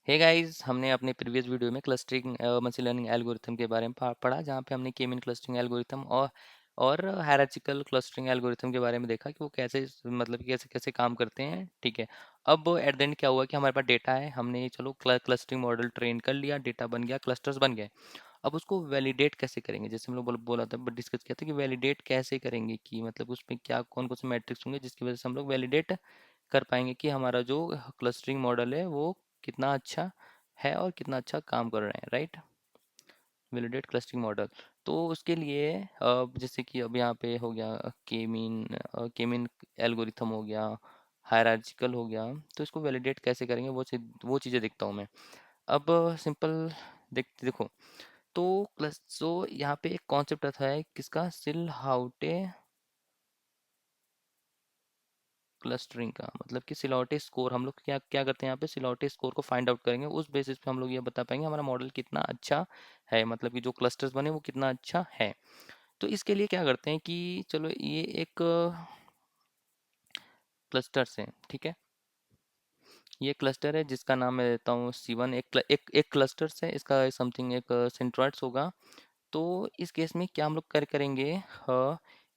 Hey guys, हमने अपने previous video में क्लस्टरिंग मशीन लर्निंग एल्गोरिथम के बारे में पढ़ा, जहाँ पे हमने के मीन क्लस्टरिंग एल्गोरिथम और हायरार्चिकल क्लस्टरिंग एल्गोरिथम के बारे में देखा कि वो कैसे मतलब कि कैसे कैसे काम करते हैं। ठीक है। अब एट द एंड क्या हुआ कि हमारे पास डेटा है, हमने चलो क्लस्टरिंग मॉडल ट्रेन कर लिया, डेटा बन गया, क्लस्टर्स बन गए। अब उसको वैलिडेट कैसे करेंगे, जैसे हम लोग बोला था, डिस्कस किया था कि वैलिडेट कैसे करेंगे, कि मतलब उसमें क्या कौन कौन से मैट्रिक्स होंगे जिसकी वजह से हम लोग वैलिडेट कर पाएंगे कि हमारा जो क्लस्टरिंग मॉडल है वो कितना अच्छा है और कितना अच्छा काम कर रहे हैं, राइट। Validate clustering model. तो उसके लिए जैसे कि अब यहाँ पे हो गया के मीन एल्गोरिथम हो गया, हायरार्चिकल हो गया। तो इसको वैलिडेट कैसे करेंगे वो चीज़ें देखता हूँ मैं। अब सिंपल देखो। तो यहाँ पे एक कॉन्सेप्ट आता है किसका, सिल हाउटे क्लस्टरिंग का, मतलब कि सिलॉटे स्कोर। हम लोग क्या क्या करते हैं यहाँ पे, सिलॉटे स्कोर को फाइंड आउट करेंगे, उस बेसिस पे हम लोग ये बता पाएंगे हमारा मॉडल कितना अच्छा है, मतलब कि जो क्लस्टर्स बने वो कितना अच्छा है। तो इसके लिए क्या करते हैं कि चलो ये एक क्लस्टर्स है, ठीक है। ये क्लस्टर है जिसका नाम मैं देता हूँ C1। एक क्लस्टर्स है, इसका समथिंग एक सेंट्रोइड्स होगा। तो इस केस में क्या हम लोग करेंगे,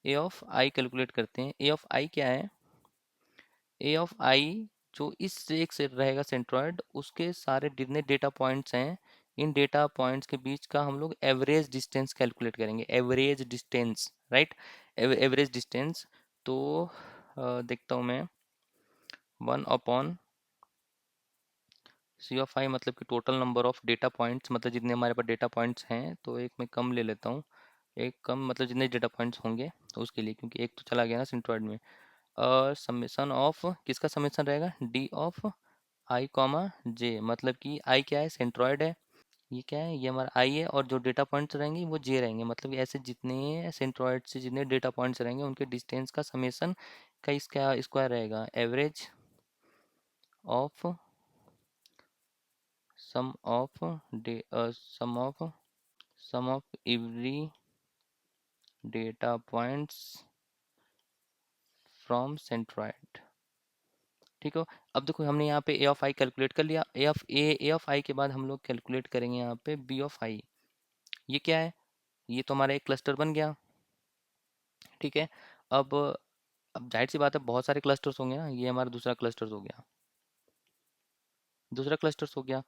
ए ऑफ आई कैलकुलेट करते हैं। ए ऑफ आई क्या है, ए ऑफ आई जो इस एक से रहेगा सेंट्रॉइड, उसके सारे जितने डेटा पॉइंट्स हैं, इन डेटा पॉइंट्स के बीच का हम लोग एवरेज डिस्टेंस कैलकुलेट करेंगे। Average distance, right. Average distance. तो देखता हूँ मैं, 1/, सी ऑफ आई मतलब कि total number of data points, मतलब जितने हमारे पास डेटा पॉइंट्स हैं। तो एक मैं कम ले लेता हूँ, एक कम मतलब जितने डेटा पॉइंट्स होंगे तो उसके लिए, क्योंकि एक तो चला गया ना सेंट्रॉइड में। और समेसन ऑफ किसका समेसन रहेगा, डी ऑफ आई कॉमा जे, मतलब कि आई क्या है, सेंट्रॉइड है। ये क्या है, ये हमारा आई है, और जो डेटा पॉइंट्स रहेंगे वो जे रहेंगे, मतलब कि ऐसे जितने सेंट्रॉइड से जितने डेटा पॉइंट्स रहेंगे उनके डिस्टेंस का समेसन का इसका स्क्वायर रहेगा। Average of sum of the sum of every data points from centroid. ठीक हो। अब देखो हमने यहाँ पे ए ऑफ आई कैलकुलेट कर लिया। ए ऑफ आई के बाद हम लोग कैलकुलेट करेंगे यहाँ पे बी ऑफ आई। ये क्या है, ये तो हमारा एक क्लस्टर बन गया, ठीक है। अब अब जाहिर सी बात है बहुत सारे क्लस्टर्स होंगे ना, ये हमारा दूसरा क्लस्टर्स हो गया, दूसरा क्लस्टर्स हो गया।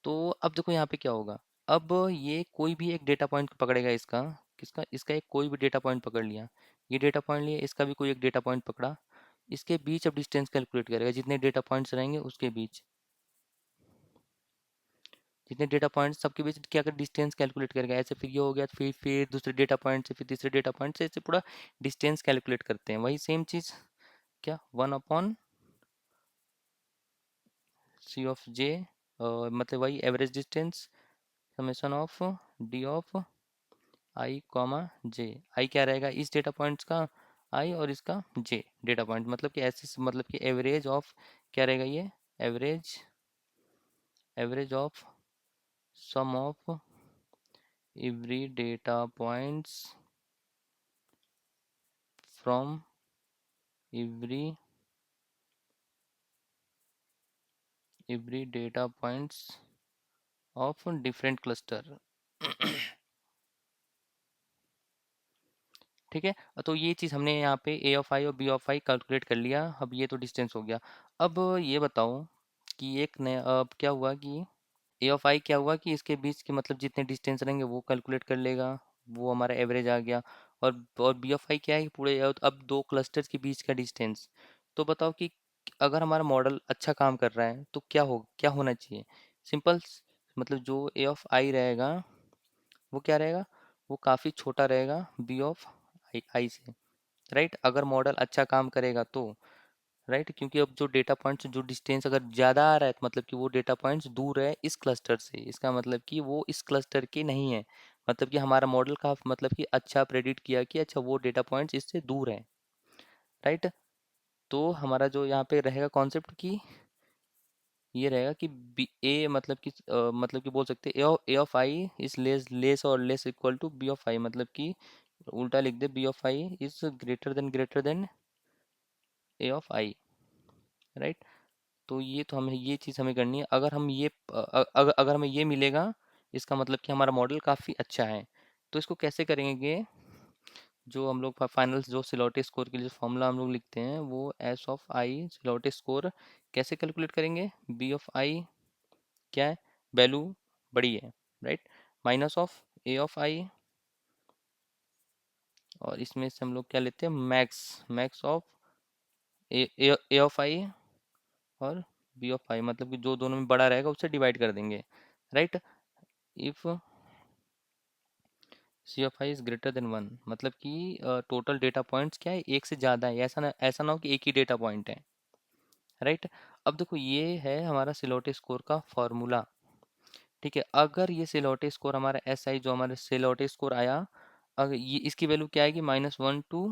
तो अब देखो यहाँ पे क्या होगा। अब ये कोई भी एक डेटा पॉइंट पकड़ेगा, इसका किसका, इसका एक कोई भी डेटा पॉइंट पकड़ लिया, ये डेटा पॉइंट लिया, इसका भी कोई एक डेटा पॉइंट पकड़ा, इसके बीच अब डिस्टेंस कैलकुलेट करेगा, जितने डेटा पॉइंट्स रहेंगे उसके बीच, जितने डेटा पॉइंट्स सबके बीच क्या कर डिस्टेंस कैलकुलेट करेगा। ऐसे फिर ये हो गया, फिर दूसरे डेटा पॉइंट से, फिर तीसरे डेटा पॉइंट से, ऐसे पूरा डिस्टेंस कैलकुलेट करते हैं। वही सेम चीज़ क्या, 1/, सी ऑफ जे, मतलब वही average distance, summation of D of I comma J. I क्या रहेगा, इस डेटा पॉइंट्स का आई, और इसका जे डेटा पॉइंट, मतलब कि ऐसे मतलब कि एवरेज ऑफ क्या रहेगा ये, average average of sum of every data points from every data points of different cluster. ठीक है। तो ये चीज़ हमने यहाँ पे ए ऑफ आई और बी ऑफ आई कैलकुलेट कर लिया। अब ये तो डिस्टेंस हो गया। अब ये बताओ कि एक नया अब क्या हुआ कि ए ऑफ आई क्या हुआ कि इसके बीच के मतलब जितने डिस्टेंस रहेंगे वो कैलकुलेट कर लेगा, वो हमारा एवरेज आ गया। और बी ऑफ आई क्या है कि पूरे अब दो क्लस्टर्स के बीच का डिस्टेंस। तो बताओ कि अगर हमारा मॉडल अच्छा काम कर रहा है तो क्या होना चाहिए। सिंपल, मतलब जो ए ऑफ आई रहेगा वो क्या रहेगा, वो काफ़ी छोटा रहेगा बी ऑफ आई से, राइट। अगर मॉडल अच्छा काम करेगा तो, राइट, क्योंकि अब जो डेटा पॉइंट्स जो डिस्टेंस अगर ज़्यादा आ रहा है तो मतलब कि वो डेटा पॉइंट्स दूर है इस क्लस्टर से, इसका मतलब कि वो इस क्लस्टर के नहीं है, मतलब कि हमारा मॉडल का मतलब कि अच्छा प्रेडिक्ट किया कि अच्छा वो डेटा पॉइंट्स इससे दूर है, राइट। तो हमारा जो यहाँ पे रहेगा कॉन्सेप्ट की ये रहेगा कि मतलब कि बोल सकते हैं A of I is less और less equal to B of I, मतलब कि उल्टा लिख दे, B of I is greater than A of I, right. तो ये तो हमें ये चीज़ हमें करनी है। अगर हम ये अगर हमें ये मिलेगा, इसका मतलब कि हमारा मॉडल काफ़ी अच्छा है। तो इसको कैसे करेंगे? जो हम लोग फाइनल जो सिलॉटी स्कोर के लिए फॉर्मूला हम लोग लिखते हैं, वो S of I silhouette score कैसे कैलकुलेट करेंगे? बी ऑफ आई क्या है? वैल्यू बड़ी है, right? Minus of A of I, और इसमें से हम लोग क्या लेते हैं? Max, max of A of I और बी ऑफ आई, मतलब कि जो दोनों में बड़ा रहेगा उससे डिवाइड कर देंगे, right? If C of I is greater than one, मतलब कि टोटल डेटा पॉइंट्स क्या है? एक से ज़्यादा है, ऐसा ना हो कि एक ही डेटा पॉइंट है, राइट? अब देखो ये है हमारा सिलोटे स्कोर का फॉर्मूला, ठीक है? अगर ये सिलोटे स्कोर हमारा एस आई जो हमारा सिलोटे स्कोर आया, अगर ये इसकी वैल्यू क्या आएगी? -1 to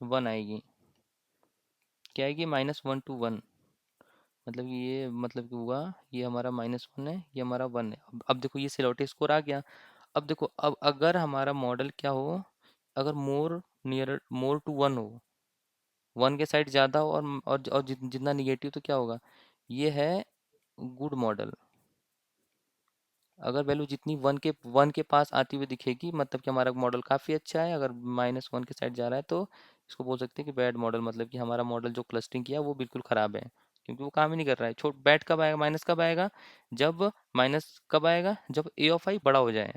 1 आएगी। क्या आएगी? -1 to 1, मतलब कि ये मतलब कि हुआ, ये हमारा -1 है, ये हमारा 1 है। अब देखो ये सिलोटे स्कोर आ गया। अब देखो, अब अगर हमारा मॉडल क्या हो, अगर मोर टू वन हो, वन के साइड ज़्यादा हो, और जितना निगेटिव, तो क्या होगा? ये है गुड मॉडल। अगर वैल्यू जितनी वन के पास आती हुई दिखेगी, मतलब कि हमारा मॉडल काफ़ी अच्छा है। अगर -1 के साइड जा रहा है तो इसको बोल सकते हैं कि बैड मॉडल, मतलब कि हमारा मॉडल जो क्लस्टरिंग किया वो बिल्कुल ख़राब है, क्योंकि वो काम ही नहीं कर रहा है। छोट बैड कब आएगा? माइनस कब आएगा? जब माइनस कब आएगा? जब ए ऑफ आई बड़ा हो जाए।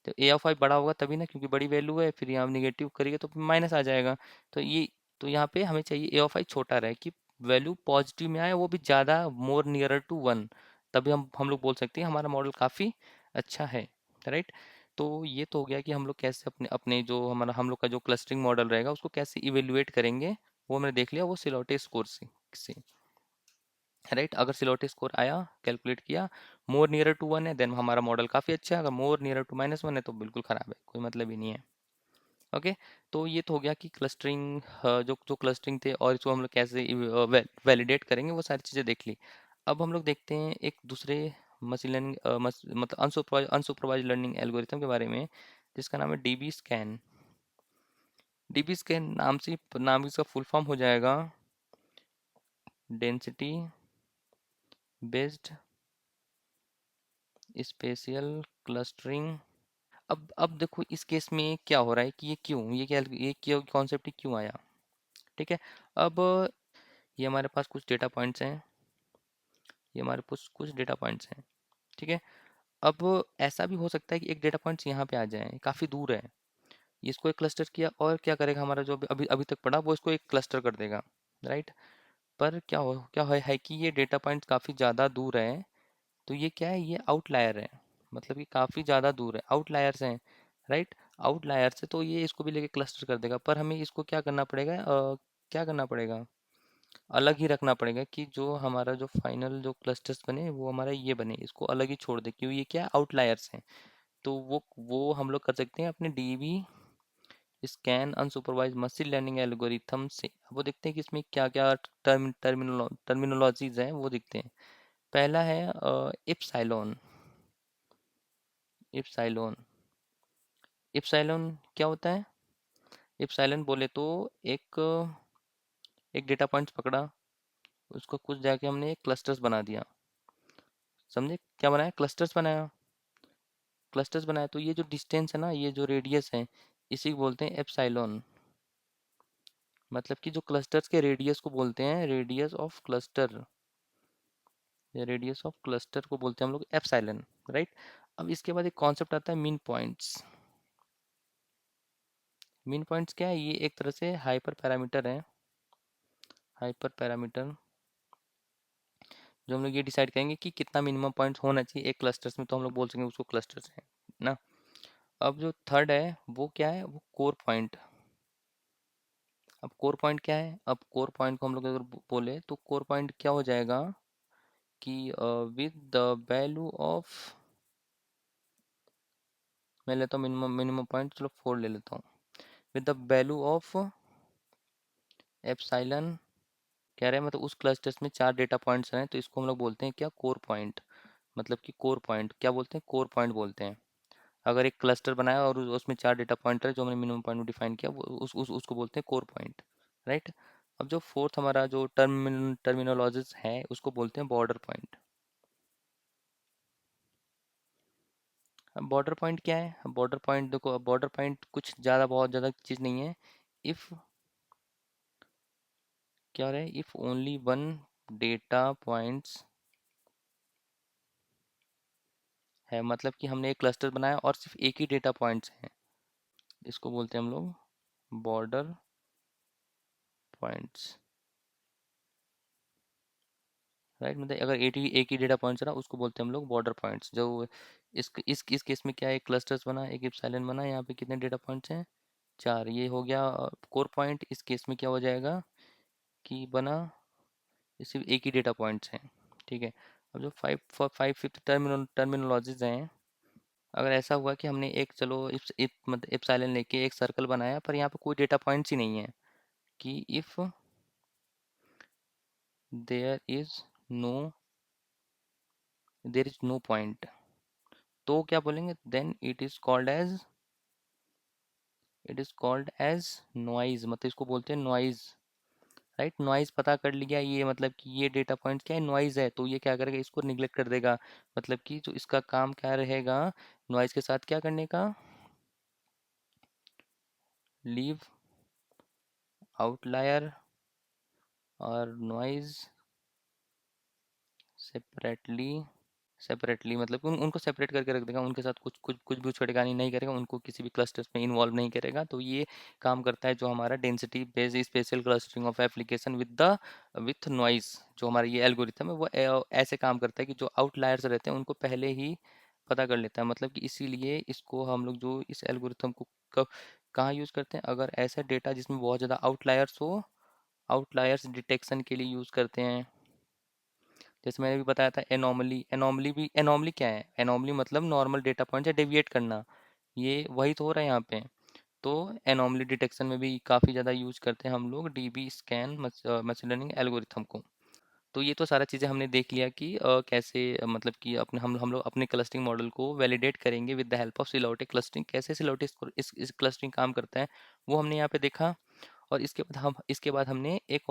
तो ए ऑफ आई बड़ा होगा तभी ना, क्योंकि बड़ी वैल्यू है, फिर यहाँ निगेटिव करिए तो माइनस आ जाएगा। तो ये, तो यहाँ पे हमें चाहिए ए ऑफ आई छोटा रहे, कि वैल्यू पॉजिटिव में आए, वो भी ज़्यादा, मोर नियरर टू वन। तभी हम लोग बोल सकते हैं हमारा मॉडल काफ़ी अच्छा है, राइट? तो ये तो हो गया कि हम लोग कैसे अपने अपने जो हमारा हम लोग का जो क्लस्टरिंग मॉडल रहेगा उसको कैसे इवेल्युएट करेंगे, वो मैंने देख लिया, वो सिलौटे स्कोर से, राइट? अगर सिलोटे स्कोर आया, कैलकुलेट किया, मोर नियरर टू वन है, देन हमारा मॉडल काफ़ी अच्छा है। अगर मोर नियरर टू -1 है तो बिल्कुल ख़राब है, कोई मतलब ही नहीं है। ओके, तो ये तो हो गया कि क्लस्टरिंग, जो जो क्लस्टरिंग थे और इसको हम लोग कैसे वैलिडेट करेंगे, वो सारी चीज़ें देख ली। अब हम लोग देखते हैं एक दूसरे मशीन लर्निंग मतलब अनसुपरवाइज लर्निंग एल्गोरिथम के बारे में, जिसका नाम है डीबी स्कैन। डीबी स्कैन नाम इसका फुल फॉर्म हो जाएगा डेंसिटी बेस्ड स्पेशियल क्लस्टरिंग। अब देखो इस केस में क्या हो रहा है कि ये क्यों कॉन्सेप्ट क्यों आया, ठीक है? अब ये हमारे पास कुछ डेटा पॉइंट्स हैं, ये हमारे पास कुछ डेटा पॉइंट्स हैं, ठीक है? अब ऐसा भी हो सकता है कि एक डेटा पॉइंट्स यहाँ पे आ जाए, काफ़ी दूर है, इसको एक क्लस्टर किया, और क्या करेगा हमारा जो अभी अभी तक पड़ा वो इसको एक क्लस्टर कर देगा, राइट? पर है कि ये डेटा पॉइंट्स काफ़ी ज़्यादा दूर है, तो ये क्या है? ये आउटलायर है, मतलब कि काफ़ी ज़्यादा दूर है, आउटलायर्स हैं, राइट? आउटलायर्स है, तो ये इसको भी लेके क्लस्टर कर देगा। पर हमें इसको क्या करना पड़ेगा? क्या करना पड़ेगा? अलग ही रखना पड़ेगा, कि जो हमारा जो फाइनल जो क्लस्टर्स बने वो हमारा ये बने, इसको अलग ही छोड़ दे, क्योंकि ये क्या आउटलायर्स हैं। तो वो हम लोग कर सकते हैं अपने DB scan unsupervised machine learning algorithm से। अब वो देखते हैं कि इसमें क्या क्या टर्मिनोलॉजीज हैं, वो देखते हैं। पहला है इप्साइलोन। इप्साइलोन इप्साइलोन क्या होता है? इप्साइलोन बोले तो एक एक डेटा पॉइंट्स पकड़ा, उसको कुछ जाके हमने एक क्लस्टर्स बना दिया। समझे क्या बनाया? क्लस्टर्स बनाया। क्लस्टर्स बनाया, तो ये जो डिस्टेंस है ना, ये जो रेडियस है, इसी को बोलते हैं एप्साइलॉन। मतलब कि जो क्लस्टर्स के रेडियस को बोलते हैं रेडियस ऑफ क्लस्टर, या रेडियस ऑफ क्लस्टर को बोलते हैं हम लोग एप्साइलन, राइट? अब इसके बाद एक कॉन्सेप्ट आता है मीन पॉइंट्स। मीन पॉइंट्स क्या है? ये एक तरह से हाइपर पैरामीटर है, हाइपर पैरामीटर, जो हम लोग ये डिसाइड करेंगे कि कितना मिनिमम पॉइंट्स होना चाहिए एक क्लस्टर्स में, तो हम लोग बोल सकेंगे उसको क्लस्टर्स है ना। अब जो थर्ड है वो क्या है? वो कोर पॉइंट। अब कोर पॉइंट क्या है? अब कोर पॉइंट को हम लोग अगर बोले तो कोर पॉइंट क्या हो जाएगा कि विद द वैल्यू ऑफ, मैं लेता हूँ मिनिमम मिनिमम पॉइंट, चलो 4 ले लेता हूँ। With the value of epsilon, कह रहे हैं मतलब उस क्लस्टर्स में 4 डेटा पॉइंट्स हैं, तो इसको हम लोग बोलते हैं क्या? Core point. मतलब कि कोर पॉइंट क्या बोलते हैं? कोर पॉइंट बोलते हैं। अगर एक क्लस्टर बनाया और उसमें 4 डेटा पॉइंट है, जो हमने मिनिमम पॉइंट डिफाइन किया, वो उसको बोलते हैं कोर पॉइंट, राइट? अब जो फोर्थ हमारा जो टर्मिनोलॉजीज है उसको बोलते हैं बॉर्डर पॉइंट। अब बॉर्डर पॉइंट क्या है? अब बॉर्डर पॉइंट देखो, अब बॉर्डर पॉइंट कुछ ज़्यादा बहुत ज़्यादा चीज़ नहीं है। इफ़ क्या रहे, if only one data points है, मतलब कि हमने एक क्लस्टर बनाया और सिर्फ एक ही डेटा पॉइंट्स हैं, इसको बोलते हैं हम लोग बॉर्डर पॉइंट्स। राइट, मतलब अगर एक ही डेटा पॉइंट्स रहा उसको बोलते हैं हम लोग बॉर्डर पॉइंट्स। जो इस केस में क्या है, एक क्लस्टर्स बना, एक एप्सिलॉन बना, यहाँ पे कितने डेटा पॉइंट्स हैं, 4, ये हो गया कोर पॉइंट। इस केस में क्या हो जाएगा कि बना, ये सिर्फ एक ही डेटा पॉइंट्स हैं। ठीक है। अब जो फाइव फिफ्थ टर्मिनोलॉजीज हैं, अगर ऐसा हुआ कि हमने एक, चलो मतलब एप्सिलॉन लेके एक सर्कल बनाया पर यहाँ पे कोई डेटा पॉइंट्स ही नहीं है, कि if there is no there is no point, तो क्या बोलेंगे, then it is called as noise, मतलब इसको बोलते हैं नॉइज। राइट, नॉइज पता कर लिया ये, मतलब कि ये डेटा पॉइंट क्या है, नॉइज है, तो ये क्या करेगा, इसको निगलेक्ट कर देगा। मतलब कि जो इसका काम क्या रहेगा, नॉइज के साथ क्या करने का, लीव आउटलायर और नॉइज सेपरेटली। सेपरेटली मतलब कि उनको सेपरेट करके रख देगा, उनके साथ कुछ कुछ कुछ भी छेड़खानी नहीं करेगा, उनको किसी भी क्लस्टर्स में इन्वॉल्व नहीं करेगा। तो ये काम करता है जो हमारा density based special clustering of application with noise. जो हमारा ये एल्गोरिथम है वो ऐसे काम करता है कि जो आउटलायर्स रहते हैं उनको पहले ही पता कर लेता है। मतलब कि इसीलिए इसको हम लोग जो इस एल्गोरिथम को कब कहाँ यूज़ करते हैं, अगर ऐसा डेटा जिसमें बहुत ज़्यादा आउटलायर्स हो, आउटलायर्स डिटेक्शन के लिए यूज़ करते हैं। जैसे मैंने भी बताया था एनोमली, एनोमली क्या है, एनोमली मतलब नॉर्मल डेटा पॉइंट से डेविएट करना, ये वही तो हो रहा है यहाँ पे। तो एनोमली डिटेक्शन में भी काफ़ी ज़्यादा यूज करते हैं हम लोग dB scan machine learning algorithm को। तो ये तो सारा चीज़ें हमने देख लिया कि कैसे मतलब कि अपने हम लोग अपने क्लस्टरिंग मॉडल को वैलिडेट करेंगे with the help of silhouette clustering. कैसे सिलॉटिक इस क्लस्टरिंग काम करता है वो हमने यहाँ पे देखा। और इसके बाद हमने एक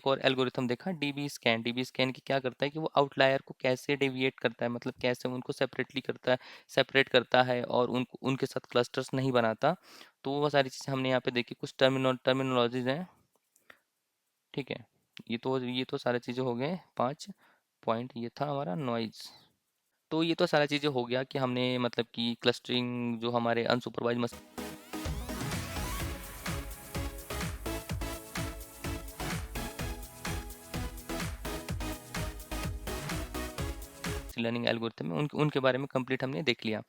और एल्गोरिथम देखा, डीबी स्कैन की क्या करता है कि वो आउटलायर को कैसे डेविएट करता है, मतलब कैसे उनको सेपरेटली करता है, सेपरेट करता है और उनको उनके साथ क्लस्टर्स नहीं बनाता। तो वो सारी चीज़ें हमने यहाँ पे देखी, कुछ टर्मिनोलॉजीज हैं। ठीक है, ये तो सारी चीज़ें हो गए 5 पॉइंट, ये था हमारा नॉइज। तो ये तो सारा चीज़ें हो गया कि हमने मतलब कि क्लस्टरिंग जो हमारे अनसुपरवाइज मशीन लर्निंग एल्गोरिथम है उनके बारे में कंप्लीट हमने देख लिया।